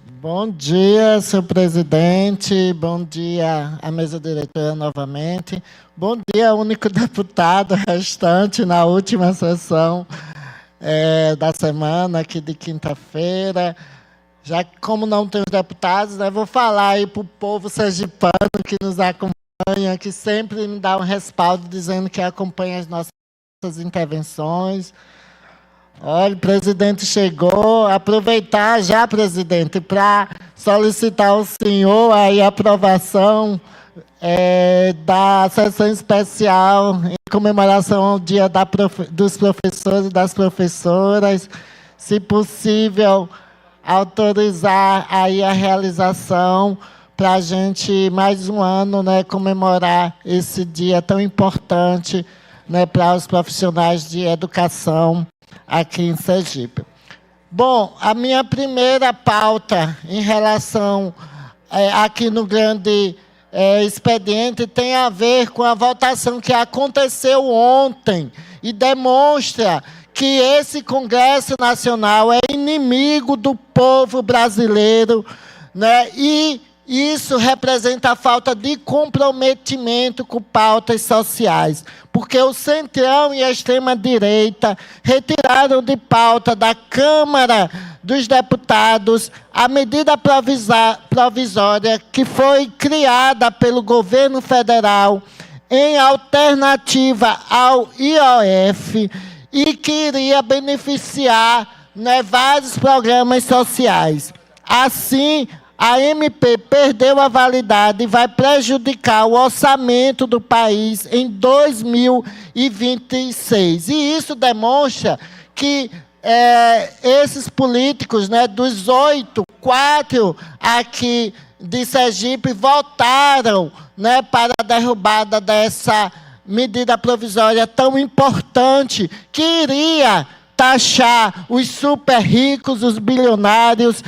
Bom dia, senhor presidente. Bom dia à mesa diretora novamente. Bom dia, único deputado restante na última sessão da semana, aqui de quinta-feira. Já que, como não temos deputados, vou falar aí para o povo sergipano que nos acompanha, que sempre me dá um respaldo dizendo que acompanha as nossas intervenções. Olha, o presidente chegou. Aproveitar já, presidente, para solicitar ao senhor aí a aprovação da sessão especial em comemoração ao Dia dos Professores e das Professoras. Se possível, autorizar aí a realização para a gente, mais um ano, comemorar esse dia tão importante para os profissionais de educação aqui em Sergipe. Bom, a minha primeira pauta em relação aqui no grande expediente tem a ver com a votação que aconteceu ontem e demonstra que esse Congresso Nacional é inimigo do povo brasileiro, e isso representa a falta de comprometimento com pautas sociais, porque o Centrão e a extrema-direita retiraram de pauta da Câmara dos Deputados a medida provisória que foi criada pelo governo federal em alternativa ao IOF e que iria beneficiar vários programas sociais. Assim, a MP perdeu a validade e vai prejudicar o orçamento do país em 2026. E isso demonstra que esses políticos, dos 8, 4 aqui de Sergipe, votaram para a derrubada dessa medida provisória tão importante, que iria taxar os super ricos, os bilionários,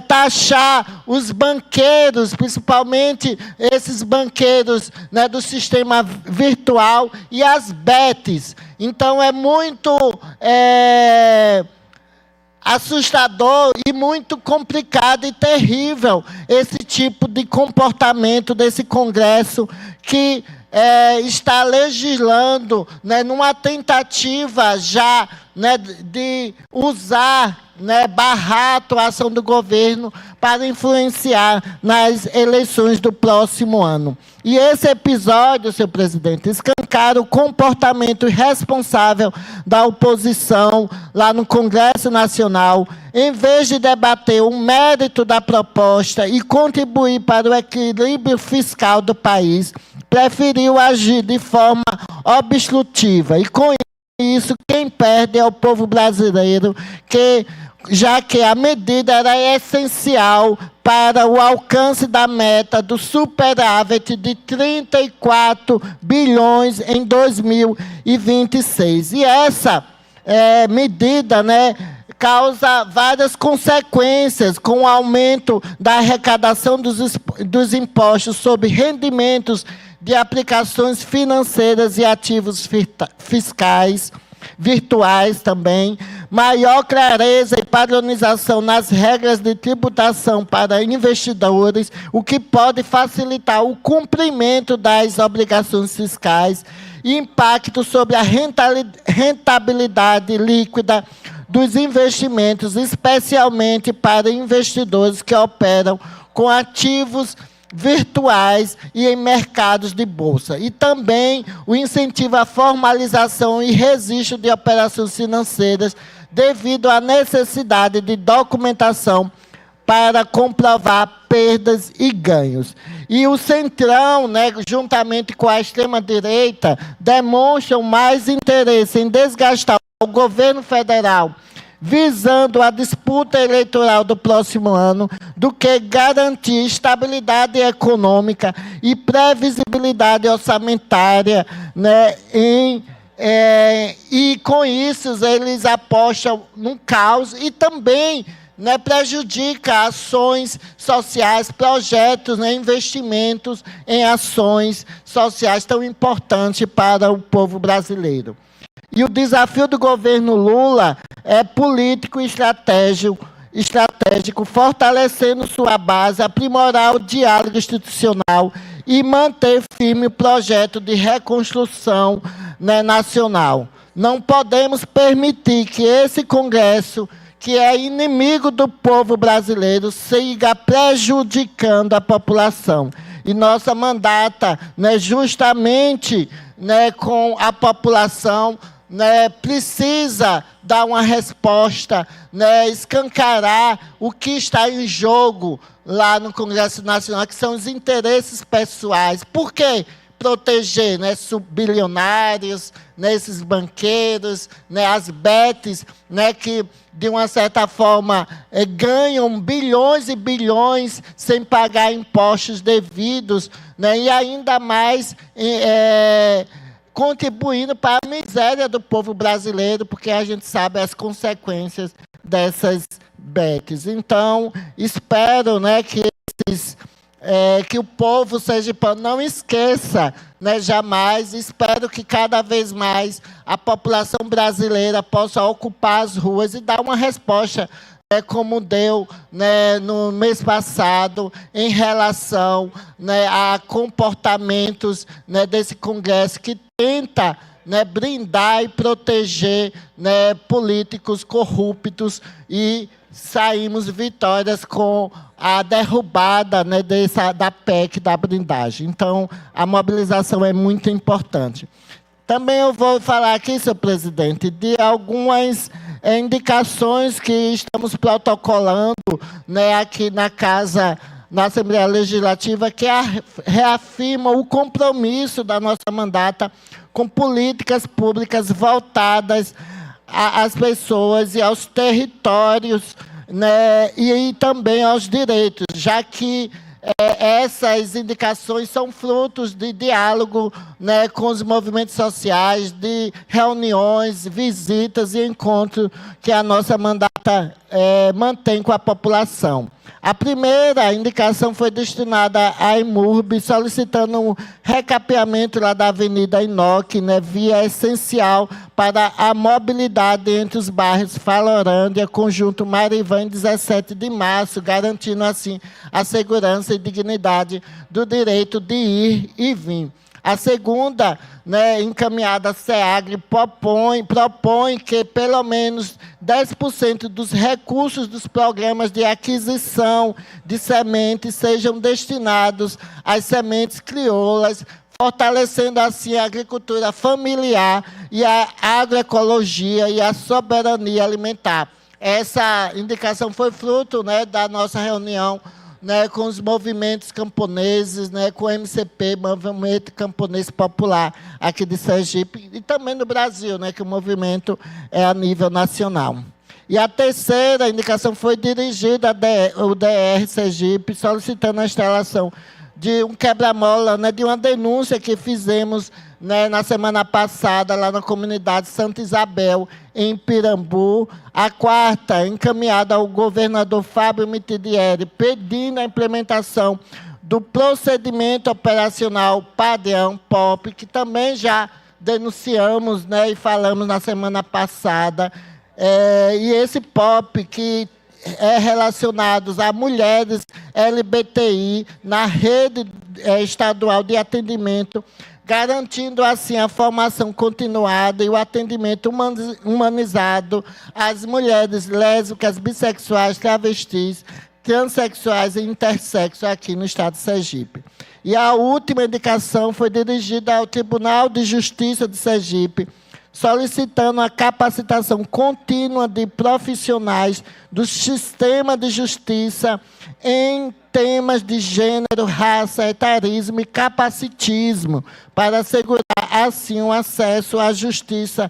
taxar os banqueiros, principalmente esses banqueiros do sistema virtual e as bets. Então, é muito assustador e muito complicado e terrível esse tipo de comportamento desse Congresso que está legislando numa tentativa já de usar, barrar a atuação do governo para influenciar nas eleições do próximo ano. E esse episódio, senhor presidente, escancara o comportamento irresponsável da oposição lá no Congresso Nacional. Em vez de debater o mérito da proposta e contribuir para o equilíbrio fiscal do país, preferiu agir de forma obstrutiva. E com isso, quem perde é o povo brasileiro, já que a medida era essencial para o alcance da meta do superávit de 34 bilhões em 2026. E essa medida, causa várias consequências, com o aumento da arrecadação dos impostos sobre rendimentos de aplicações financeiras e ativos fiscais, virtuais também, maior clareza e padronização nas regras de tributação para investidores, o que pode facilitar o cumprimento das obrigações fiscais, e impacto sobre a rentabilidade líquida dos investimentos, especialmente para investidores que operam com ativos virtuais e em mercados de bolsa. E também o incentivo à formalização e registro de operações financeiras devido à necessidade de documentação para comprovar perdas e ganhos. E o Centrão, juntamente com a extrema-direita, demonstram mais interesse em desgastar o governo federal visando a disputa eleitoral do próximo ano, do que garantir estabilidade econômica e previsibilidade orçamentária, e com isso eles apostam no caos e também prejudica ações sociais, projetos, investimentos em ações sociais tão importantes para o povo brasileiro. E o desafio do governo Lula é político e estratégico estratégico, fortalecendo sua base, aprimorar o diálogo institucional e manter firme o projeto de reconstrução, né, nacional. Não podemos permitir que esse Congresso, que é inimigo do povo brasileiro, siga prejudicando a população. E nossa mandata, né, justamente, né, com a população, né, precisa dar uma resposta, né, escancarar o que está em jogo lá no Congresso Nacional, que são os interesses pessoais. Por quê? Proteger, né, subbilionários, né, esses banqueiros, né, as betes, né, que, de uma certa forma, ganham bilhões e bilhões sem pagar impostos devidos, né, e ainda mais contribuindo para a miséria do povo brasileiro, porque a gente sabe as consequências dessas betes. Então, espero, né, que o povo sergipano não esqueça, né, jamais. Espero que cada vez mais a população brasileira possa ocupar as ruas e dar uma resposta, né, como deu, né, no mês passado, em relação, né, a comportamentos, né, desse Congresso que tenta, né, blindar e proteger, né, políticos corruptos, e saímos vitórias com a derrubada, né, da PEC da blindagem. Então, a mobilização é muito importante. Também eu vou falar aqui, senhor presidente, de algumas indicações que estamos protocolando, né, aqui na Casa, na Assembleia Legislativa, que reafirmam o compromisso da nossa mandata com políticas públicas voltadas às pessoas e aos territórios, né, e também aos direitos, já que essas indicações são frutos de diálogo, né, com os movimentos sociais, de reuniões, visitas e encontros que a nossa mandata mantém com a população. A primeira indicação foi destinada à EMURB, solicitando um recapeamento lá da Avenida Inoque, né, via essencial para a mobilidade entre os bairros Falorândia, Conjunto Marivan e 17 de Março, garantindo assim a segurança e dignidade do direito de ir e vir. A segunda, né, encaminhada à SEAGRE, propõe que pelo menos 10% dos recursos dos programas de aquisição de sementes sejam destinados às sementes crioulas, fortalecendo assim a agricultura familiar e a agroecologia e a soberania alimentar. Essa indicação foi fruto, né, da nossa reunião, né, com os movimentos camponeses, né, com o MCP, Movimento Camponês Popular, aqui de Sergipe, e também no Brasil, né, que o movimento é a nível nacional. E a terceira indicação foi dirigida ao DR Sergipe, solicitando a instalação de um quebra-mola, né, de uma denúncia que fizemos, né, na semana passada, lá na comunidade Santa Isabel, em Pirambu. A quarta, encaminhada ao governador Fábio Mitidieri, pedindo a implementação do procedimento operacional padrão POP, que também já denunciamos, né, e falamos na semana passada. E esse POP que é relacionados a mulheres LGBTI na rede estadual de atendimento, garantindo assim a formação continuada e o atendimento humanizado às mulheres lésbicas, bissexuais, travestis, transexuais e intersexos aqui no estado de Sergipe. E a última indicação foi dirigida ao Tribunal de Justiça de Sergipe, solicitando a capacitação contínua de profissionais do sistema de justiça em temas de gênero, raça, etarismo e capacitismo, para assegurar, assim, o acesso à justiça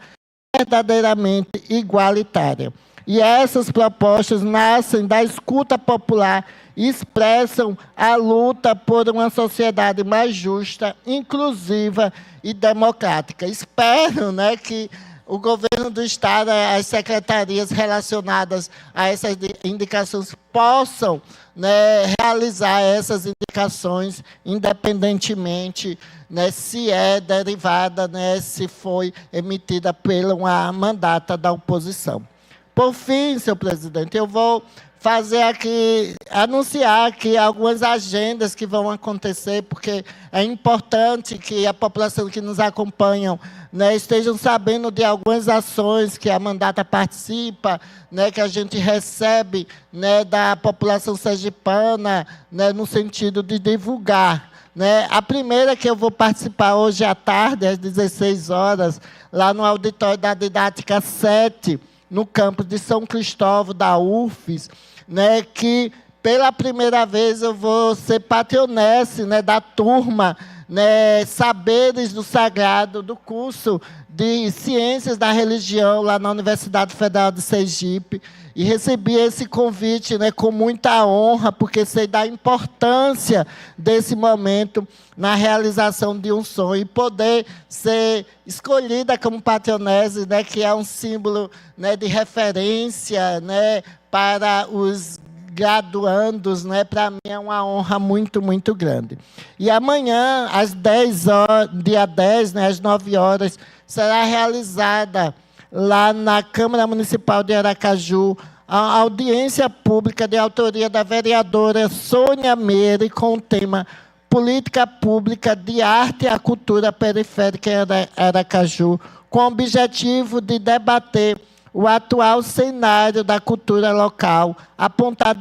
verdadeiramente igualitária. E essas propostas nascem da escuta popular e expressam a luta por uma sociedade mais justa, inclusiva e democrática. Espero, né, que o governo do Estado, as secretarias relacionadas a essas indicações possam, né, realizar essas indicações independentemente, né, se é derivada, né, se foi emitida pela uma mandata da oposição. Por fim, senhor presidente, eu vou fazer aqui, anunciar aqui algumas agendas que vão acontecer, porque é importante que a população que nos acompanha, né, estejam sabendo de algumas ações que a Mandata participa, né, que a gente recebe, né, da população sergipana, né, no sentido de divulgar. Né? A primeira que eu vou participar hoje à tarde, às 16 horas, lá no auditório da Didática 7, no campus de São Cristóvão, da UFES, né, que pela primeira vez eu vou ser patronesse, né, da turma, né, Saberes do Sagrado, do curso de Ciências da Religião, lá na Universidade Federal de Sergipe, e recebi esse convite, né, com muita honra, porque sei da importância desse momento na realização de um sonho, e poder ser escolhida como patronese, né, que é um símbolo, né, de referência, né, para os graduandos, né, para mim é uma honra muito, muito grande. E amanhã, às 10 horas, dia 10, né, às 9 horas, será realizada lá na Câmara Municipal de Aracaju a audiência pública de autoria da vereadora Sônia Meire com o tema Política Pública de Arte e Cultura Periférica em Aracaju, com o objetivo de debater o atual cenário da cultura local, apontar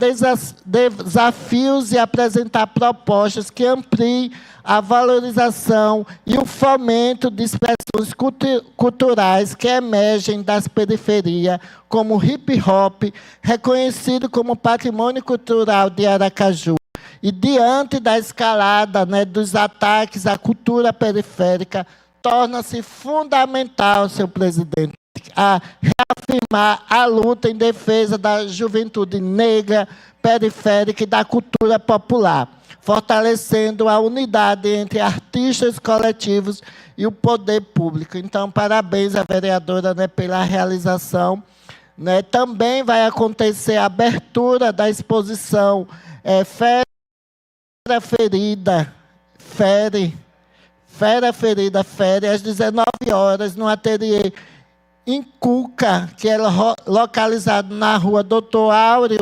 desafios e apresentar propostas que ampliem a valorização e o fomento de expressões culturais que emergem das periferias, como o hip-hop, reconhecido como patrimônio cultural de Aracaju. E, diante da escalada, né, dos ataques à cultura periférica, torna-se fundamental, senhor presidente, a reafirmar a luta em defesa da juventude negra, periférica e da cultura popular, fortalecendo a unidade entre artistas coletivos e o poder público. Então, parabéns à vereadora, né, pela realização. Né? Também vai acontecer a abertura da exposição Fera Ferida, às 19 horas, no ateliê em Cuca, que é localizado na rua Doutor Áureo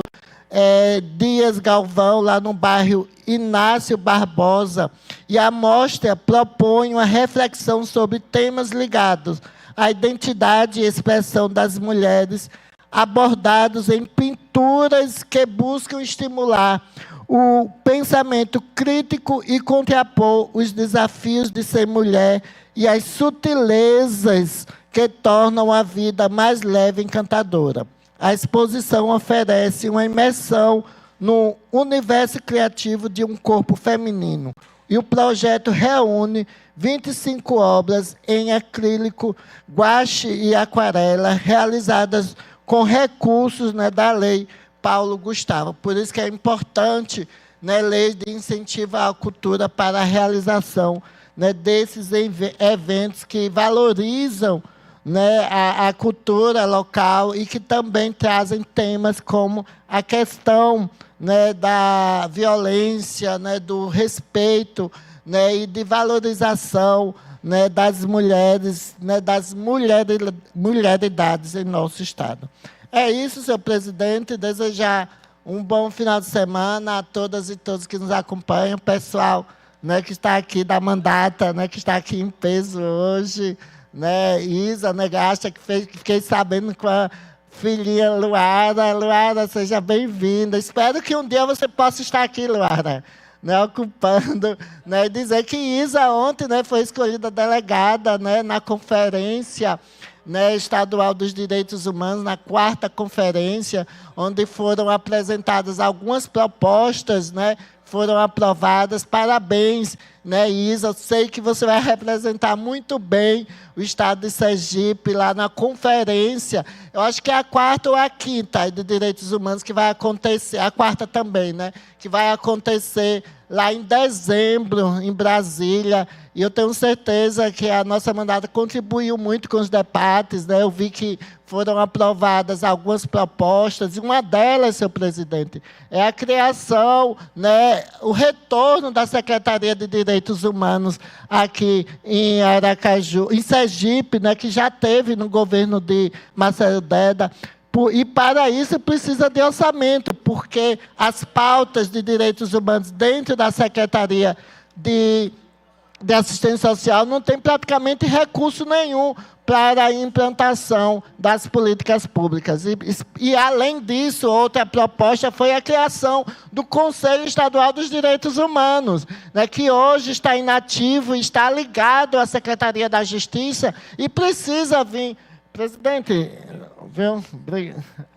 Dias Galvão, lá no bairro Inácio Barbosa. E a mostra propõe uma reflexão sobre temas ligados à identidade e expressão das mulheres, abordados em pinturas que buscam estimular o pensamento crítico e contrapor os desafios de ser mulher e as sutilezas que tornam a vida mais leve e encantadora. A exposição oferece uma imersão no universo criativo de um corpo feminino. E o projeto reúne 25 obras em acrílico, guache e aquarela, realizadas com recursos, né, da Lei Paulo Gustavo. Por isso que é importante, né, lei de incentivo à cultura para a realização, né, desses eventos que valorizam, né, a cultura local e que também trazem temas como a questão, né, da violência, né, do respeito, né, e de valorização, né, das mulheres, né, das mulheridades em nosso Estado. É isso, senhor presidente. Desejar um bom final de semana a todas e todos que nos acompanham, pessoal, né, que está aqui da Mandata, né, que está aqui em peso hoje, né, Isa, né, Gasta, que fiquei sabendo com a filhinha Luara. Luara, seja bem-vinda. Espero que um dia você possa estar aqui, Luara, né, ocupando, né, e dizer que Isa ontem, né, foi escolhida delegada, né, na conferência, né, estadual dos direitos humanos, na 4ª conferência, onde foram apresentadas algumas propostas, né, foram aprovadas. Parabéns, né, Isa? Eu sei que você vai representar muito bem o Estado de Sergipe lá na conferência. Eu acho que é a 4ª ou a 5ª de Direitos Humanos que vai acontecer, a 4ª também, né, que vai acontecer lá em dezembro, em Brasília. E eu tenho certeza que a nossa mandata contribuiu muito com os debates, né? Eu vi que foram aprovadas algumas propostas, e uma delas, senhor presidente, é a criação, né, o retorno da Secretaria de Direitos Humanos aqui em Aracaju, em Sergipe, né, que já teve no governo de Marcelo Deda. E para isso precisa de orçamento, porque as pautas de direitos humanos dentro da Secretaria de Assistência Social não tem praticamente recurso nenhum para a implantação das políticas públicas. E, além disso, outra proposta foi a criação do Conselho Estadual dos Direitos Humanos, né, que hoje está inativo, está ligado à Secretaria da Justiça e precisa vir... Presidente, viu?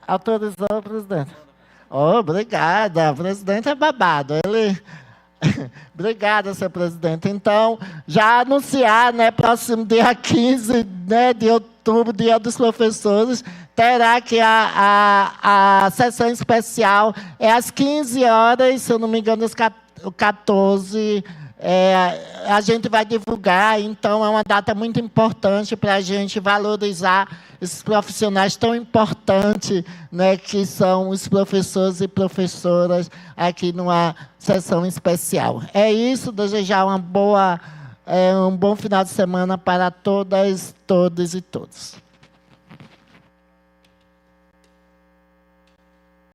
Autorizou, presidente? Oh, obrigada. O presidente é babado. Ele... Obrigada, senhor presidente. Então, já anunciar, né, próximo dia 15, né, de outubro, dia dos professores, terá que a sessão especial é às 15 horas, se eu não me engano, às 14, a gente vai divulgar, então é uma data muito importante para a gente valorizar esses profissionais tão importantes, né, que são os professores e professoras aqui numa sessão especial. É isso, desejar um bom final de semana para todas, todos e todos.